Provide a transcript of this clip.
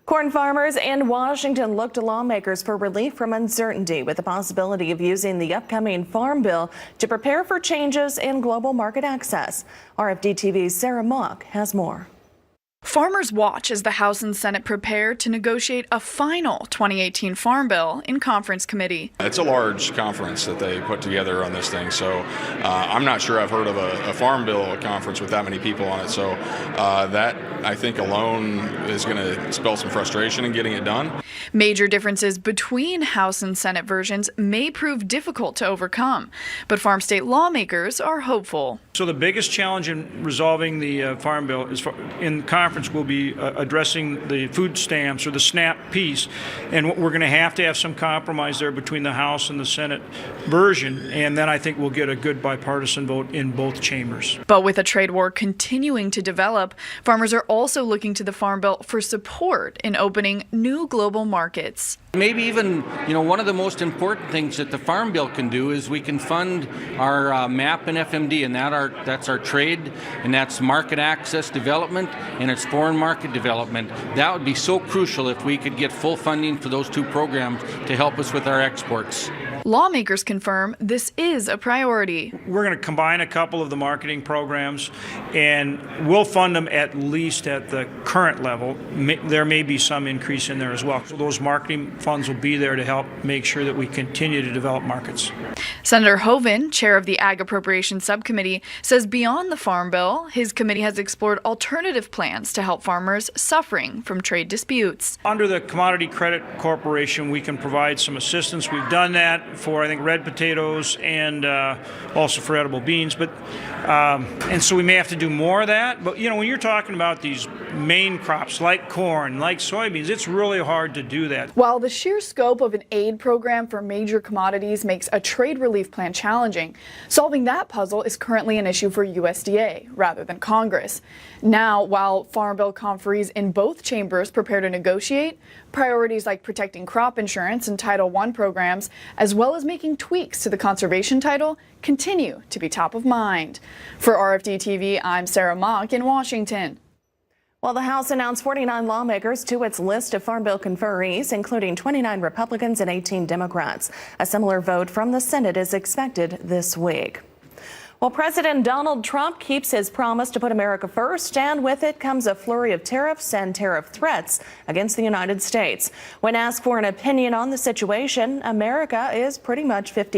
Corn farmers in Washington look to lawmakers for relief from uncertainty with the possibility of using the upcoming farm bill to prepare for changes in global market access. RFD-TV's Sarah Mock has more. Farmers watch as the House and Senate prepare to negotiate a final 2018 Farm Bill in conference committee. It's a large conference that they put together on this thing, so I'm not sure I've heard of a Farm Bill conference with that many people on it, so that I think alone is going to spell some frustration in getting it done. Major differences between House and Senate versions may prove difficult to overcome, but farm state lawmakers are hopeful. So the biggest challenge in resolving the Farm Bill is in conference will be addressing the food stamps or the SNAP piece, and we're going to have some compromise there between the House and the Senate version, and then I think we'll get a good bipartisan vote in both chambers. But with a trade war continuing to develop, farmers are also looking to the Farm Bill for support in opening new global markets. Maybe even, one of the most important things that the Farm Bill can do is we can fund our MAP and FMD, and that's our trade, and that's market access development, and it's foreign market development. That would be so crucial if we could get full funding for those two programs to help us with our exports. Lawmakers confirm this is a priority. We're going to combine a couple of the marketing programs, and we'll fund them at least at the current level. There may be some increase in there as well. So those marketing funds will be there to help make sure that we continue to develop markets. Senator Hoeven, chair of the Ag Appropriations Subcommittee, says beyond the Farm Bill, his committee has explored alternative plans to help farmers suffering from trade disputes. Under the Commodity Credit Corporation, we can provide some assistance. We've done that for, I think, red potatoes and also for edible beans. And so we may have to do more of that. But, when you're talking about these main crops like corn, like soybeans, it's really hard to do that. While the sheer scope of an aid program for major commodities makes a trade relief plan challenging, solving that puzzle is currently an issue for USDA rather than Congress. Now, while Farm Bill conferees in both chambers prepare to negotiate, priorities like protecting crop insurance and Title I programs, as well as making tweaks to the conservation title, continue to be top of mind. For RFD-TV, I'm Sarah Mock in Washington. Well, the House announced 49 lawmakers to its list of Farm Bill conferees, including 29 Republicans and 18 Democrats. A similar vote from the Senate is expected this week. Well, President Donald Trump keeps his promise to put America first, and with it comes a flurry of tariffs and tariff threats against the United States. When asked for an opinion on the situation, America is pretty much 50-50.